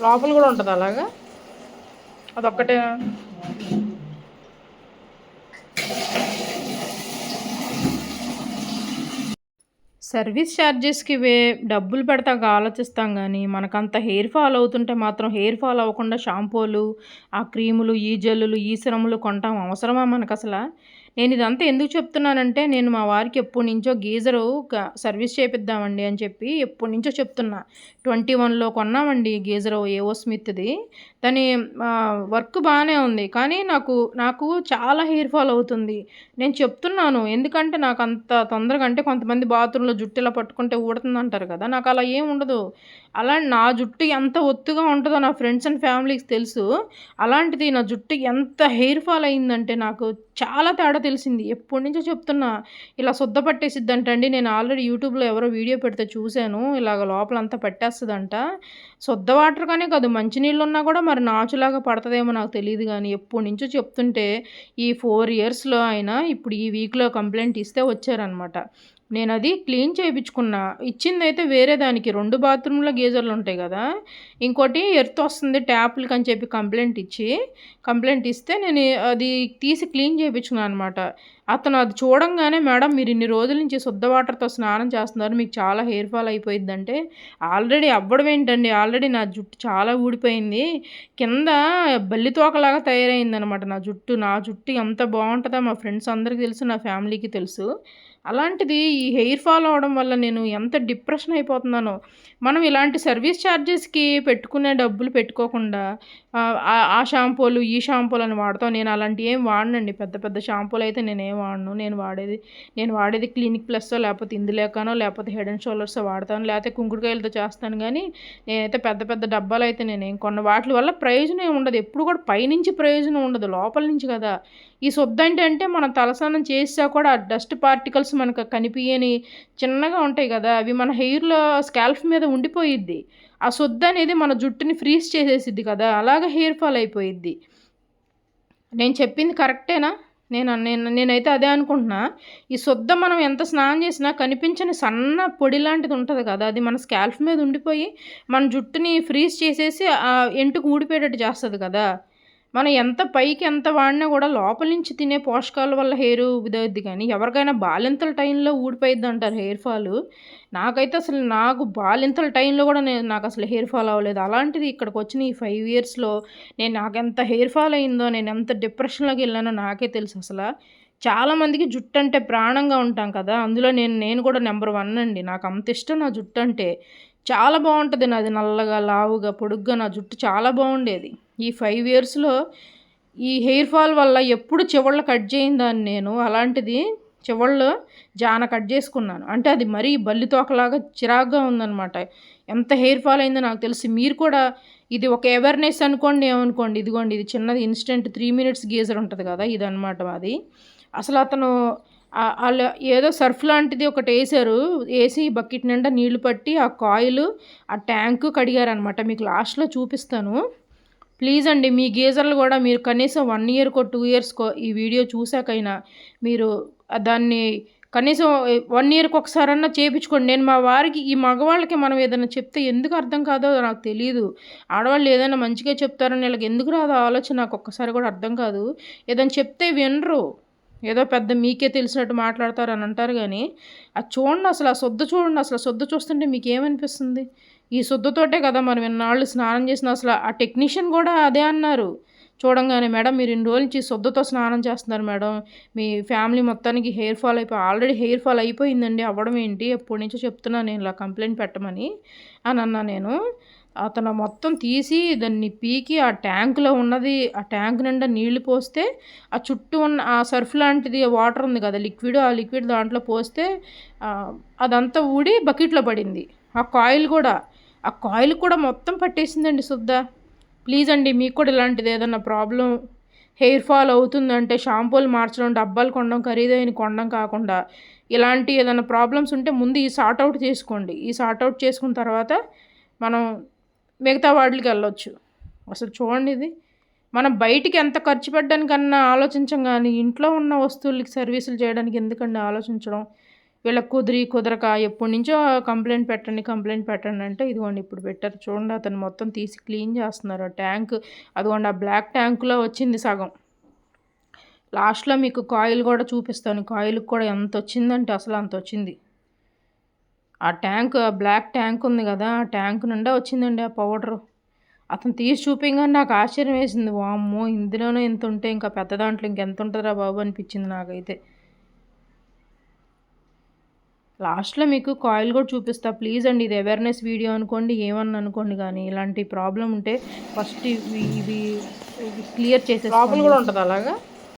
లోపల కూడా ఉంటుంది అలాగా. అదొక్కటే. సర్వీస్ ఛార్జెస్కి డబ్బులు పెడతాక ఆలోచిస్తాం కానీ మనకంత హెయిర్ ఫాల్ అవుతుంటే మాత్రం హెయిర్ ఫాల్ అవ్వకుండా షాంపూలు, ఆ క్రీములు, ఈ జెల్లులు, ఈ సిరములు కొంటాం అవసరమా మనకు అసలు? నేను ఇదంతా ఎందుకు చెప్తున్నానంటే, నేను మా వారికి ఎప్పటి నుంచో గీజరు సర్వీస్ చేపిద్దామండి అని చెప్పి ఎప్పటి నుంచో చెప్తున్నా. 21లో కొన్నామండి గీజరు ఏవో స్మిత్ది. దాని వర్క్ బాగానే ఉంది, కానీ నాకు చాలా హెయిర్ ఫాల్ అవుతుంది. నేను చెప్తున్నాను, ఎందుకంటే నాకు అంత తొందరగా, అంటే కొంతమంది బాత్రూంలో జుట్టు ఇలా పట్టుకుంటే ఊడుతుంది అంటారు కదా, నాకు అలా ఏం ఉండదు. అలా నా జుట్టు ఎంత ఒత్తుగా ఉంటుందో నా ఫ్రెండ్స్ అండ్ ఫ్యామిలీకి తెలుసు. అలాంటిది నా జుట్టు ఎంత హెయిర్ ఫాల్ అయిందంటే నాకు చాలా తేడా తెలిసింది. ఎప్పటి నుంచో చెప్తున్నా, ఇలా శుద్ధ పట్టేసిద్దంటండి. నేను ఆల్రెడీ యూట్యూబ్లో ఎవరో వీడియో పెడితే చూశాను, ఇలాగ లోపలంతా పట్టేస్తుందంట. శుద్ధ వాటర్గానే కాదు, మంచినీళ్ళు ఉన్నా కూడా మరి నాచులాగా పడుతుందేమో నాకు తెలియదు, కానీ ఎప్పటి నుంచో చెప్తుంటే ఈ 4 ఇయర్స్లో అయినా ఇప్పుడు ఈ వీక్లో కంప్లైంట్ ఇస్తే వచ్చారనమాట. నేను అది క్లీన్ చేయించుకున్నా. ఇచ్చిందైతే వేరే దానికి, 2 బాత్రూంలో గీజర్లు ఉంటాయి కదా, ఇంకోటి ఎర్త్ వస్తుంది ట్యాప్లకి అని చెప్పి కంప్లైంట్ ఇస్తే నేను అది తీసి క్లీన్ చేయించుకున్నాను అనమాట. అతను అది చూడంగానే, మేడం మీరు ఇన్ని రోజుల నుంచి శుద్ధ వాటర్తో స్నానం చేస్తున్నారు, మీకు చాలా హెయిర్ ఫాల్ అయిపోయిందంటే, ఆల్రెడీ అవ్వడం ఏంటండి, ఆల్రెడీ నా జుట్టు చాలా ఊడిపోయింది, కింద బల్లి తోకలాగా తయారైందనమాట నా జుట్టు ఎంత బాగుంటుందో మా ఫ్రెండ్స్ అందరికీ తెలుసు, నా ఫ్యామిలీకి తెలుసు. అలాంటిది ఈ హెయిర్ ఫాల్ అవ్వడం వల్ల నేను ఎంత డిప్రెషన్ అయిపోతున్నానో. మనం ఇలాంటి సర్వీస్ ఛార్జెస్కి పెట్టుకునే డబ్బులు పెట్టుకోకుండా ఆ షాంపూలు, ఈ షాంపూలు అని వాడతాం. నేను అలాంటివి ఏం వాడనండి. పెద్ద పెద్ద షాంపూలు అయితే నేనేం వాడను. నేను వాడేది క్లినిక్ ప్లస్సో, లేకపోతే ఇందులేకనో, లేకపోతే హెడ్ అండ్ షోల్డర్స్ వాడతాను, లేకపోతే కుంకుడుకాయలతో చేస్తాను. కానీ నేనైతే పెద్ద పెద్ద డబ్బాలు అయితే నేనేం కొన్న. వాటి వల్ల ప్రయోజనం ఉండదు, ఎప్పుడు కూడా పైనుంచి ప్రయోజనం ఉండదు, లోపల నుంచి కదా. ఈ శుద్ధ అంటే మనం తలస్నానం చేసా కూడా ఆ డస్ట్ పార్టికల్స్ మనకు కనిపించని చిన్నగా ఉంటాయి కదా, అవి మన హెయిర్లో స్కాల్ఫ్ మీద ఉండిపోయిద్ది. ఆ శుద్ధ అనేది మన జుట్టుని ఫ్రీజ్ చేసేసిద్ది కదా, అలాగే హెయిర్ ఫాల్ అయిపోయిద్ది. నేను చెప్పింది కరెక్టేనా? నేనైతే అదే అనుకుంటున్నా. ఈ శుద్ధ మనం ఎంత స్నానం చేసినా కనిపించని సన్న పొడి లాంటిది ఉంటుంది కదా, అది మన స్కాల్ఫ్ మీద ఉండిపోయి మన జుట్టుని ఫ్రీజ్ చేసేసి ఎంటుకు ఊడిపోయేటట్టు చేస్తుంది కదా. మనం ఎంత పైకి ఎంత వాడినా కూడా లోపల నుంచి తినే పోషకాల వల్ల హెయిర్ ఇదవుద్ది, కానీ ఎవరికైనా బాలింతల టైంలో ఊడిపోయిద్ది అంటారు హెయిర్ ఫాల్. నాకైతే అసలు నాకు బాలింతల టైంలో కూడా నాకు అసలు హెయిర్ ఫాల్ అవ్వలేదు. అలాంటిది ఇక్కడికి వచ్చిన ఈ 5 ఇయర్స్లో నాకెంత హెయిర్ ఫాల్ అయిందో, నేను ఎంత డిప్రెషన్లోకి వెళ్ళానో నాకే తెలుసు అసలు. చాలామందికి జుట్టు అంటే ప్రాణంగా ఉంటాం కదా, అందులో నేను కూడా నెంబర్ 1 అండి. నాకు అంత ఇష్టం నా జుట్టు అంటే. చాలా బాగుంటుంది నాది, నల్లగా, లావుగా, పొడుగ్గా నా జుట్టు చాలా బాగుండేది. ఈ 5 ఇయర్స్లో ఈ హెయిర్ ఫాల్ వల్ల ఎప్పుడు చివళ్ళు కట్ చేయిందాన్ని నేను, అలాంటిది చివళ్ళు జాన కట్ చేసుకున్నాను. అంటే అది మరీ బల్లి తోకలాగా చిరాగ్గా ఉందనమాట. ఎంత హెయిర్ ఫాల్ అయిందో నాకు తెలిసి. మీరు కూడా ఇది ఒక అవేర్నెస్ అనుకోండి, ఏమనుకోండి. ఇదిగోండి, ఇది చిన్నది ఇన్స్టెంట్ 3 మినిట్స్ గీజర్ ఉంటుంది కదా, ఇదనమాట అది. అసలు అతను అలా ఏదో సర్ఫ్ లాంటిది ఒకటి వేసి బకెట్ నిండా నీళ్లు పట్టి ఆ కాయిల్, ఆ ట్యాంకు కడిగారనమాట. మీకు లాస్ట్లో చూపిస్తాను. ప్లీజ్ అండి, మీ గీజర్లు కూడా మీరు కనీసం 1 ఇయర్కో 2 ఇయర్స్కో ఈ వీడియో చూసాకైనా మీరు దాన్ని కనీసం 1 ఇయర్కి ఒకసారన్నా చేయించుకోండి. నేను మా వారికి, ఈ మగవాళ్ళకి మనం ఏదైనా చెప్తే ఎందుకు అర్థం కాదో నాకు తెలియదు. ఆడవాళ్ళు ఏదైనా మంచిగా చెప్తారని వీళ్ళకి ఎందుకు రాదో ఆలోచన నాకు ఒక్కసారి కూడా అర్థం కాదు. ఏదైనా చెప్తే వినరు, ఏదో పెద్ద మీకే తెలిసినట్టు మాట్లాడతారని అంటారు. కానీ అది చూడండి, అసలు ఆ శుద్ధ చూడండి, అసలు శుద్ధ చూస్తుంటే మీకు ఏమనిపిస్తుంది? ఈ శుద్ధతోటే కదా మనం ఇన్నాళ్ళు స్నానం చేసిన. అసలు ఆ టెక్నీషియన్ కూడా అదే అన్నారు చూడంగానే, మేడం మీరు ఇన్ని రోజుల నుంచి శుద్ధతో స్నానం చేస్తున్నారు మేడం, మీ ఫ్యామిలీ మొత్తానికి hair fall already hair fall అయిపోయిందండి, అవ్వడం ఏంటి, ఎప్పటి నుంచో చెప్తున్నాను నేను ఇలా కంప్లైంట్ పెట్టమని అని అన్నా నేను. అతను మొత్తం తీసి దాన్ని పీకి ఆ ట్యాంకులో ఉన్నది, ఆ ట్యాంక్ నిండా నీళ్లు పోస్తే ఆ చుట్టూ ఉన్న ఆ సర్ఫ్ లాంటిది వాటర్ ఉంది కదా, ఆ లిక్విడ్ దాంట్లో పోస్తే అదంతా ఊడి బకెట్లో పడింది. ఆ కాయిల్ కూడా మొత్తం పట్టేసిందండి శుద్ధ. ప్లీజ్ అండి, మీకు కూడా ఇలాంటిది ఏదన్నా ప్రాబ్లం హెయిర్ ఫాల్ అవుతుందంటే షాంపూలు మార్చడం, డబ్బాలు కొనడం, ఖరీదైన కొనడం కాకుండా ఇలాంటి ఏదైనా ప్రాబ్లమ్స్ ఉంటే ముందు ఈ సార్ట్అవుట్ చేసుకోండి. ఈ సార్ట్అవుట్ చేసుకున్న తర్వాత మనం మిగతా వాటికి వెళ్ళొచ్చు. అసలు చూడండి, ఇది మనం బయటికి ఎంత ఖర్చు పెట్టడానికన్నా ఆలోచించం, కానీ ఇంట్లో ఉన్న వస్తువులకి సర్వీసులు చేయడానికి ఎందుకండి ఆలోచించడం? వీళ్ళకి కుదరక ఎప్పటినుంచో కంప్లెయింట్ పెట్టండి అంటే ఇదిగోండి ఇప్పుడు పెట్టారు చూడండి. అతను మొత్తం తీసి క్లీన్ చేస్తున్నారు ఆ ట్యాంక్. అదిగోండి ఆ బ్లాక్ ట్యాంక్లో వచ్చింది సగం. లాస్ట్లో మీకు కాయిల్ కూడా చూపిస్తాను. కాయిల్కి కూడా ఎంత వచ్చిందంటే అసలు అంత వచ్చింది. ఆ ట్యాంక్ బ్లాక్ ట్యాంక్ ఉంది కదా, ఆ ట్యాంక్ నిండా వచ్చిందండి ఆ పౌడరు. అతను తీసి చూపించగానే నాకు ఆశ్చర్యం వేసింది. వామ్మో, ఇందులోనే ఇంత ఉంటే ఇంకా పెద్ద దాంట్లో ఇంకెంత ఉంటుందిరా బాబు అనిపించింది నాకైతే. లాస్ట్లో మీకు కాయిల్ కూడా చూపిస్తా. ప్లీజ్ అండి, ఇది అవేర్నెస్ వీడియో అనుకోండి, ఏమన్నా అనుకోండి, కానీ ఇలాంటి ప్రాబ్లం ఉంటే ఫస్ట్ ఇవి క్లియర్ చేసేసుకోండి. కూడా ఉంటుంది అలాగా.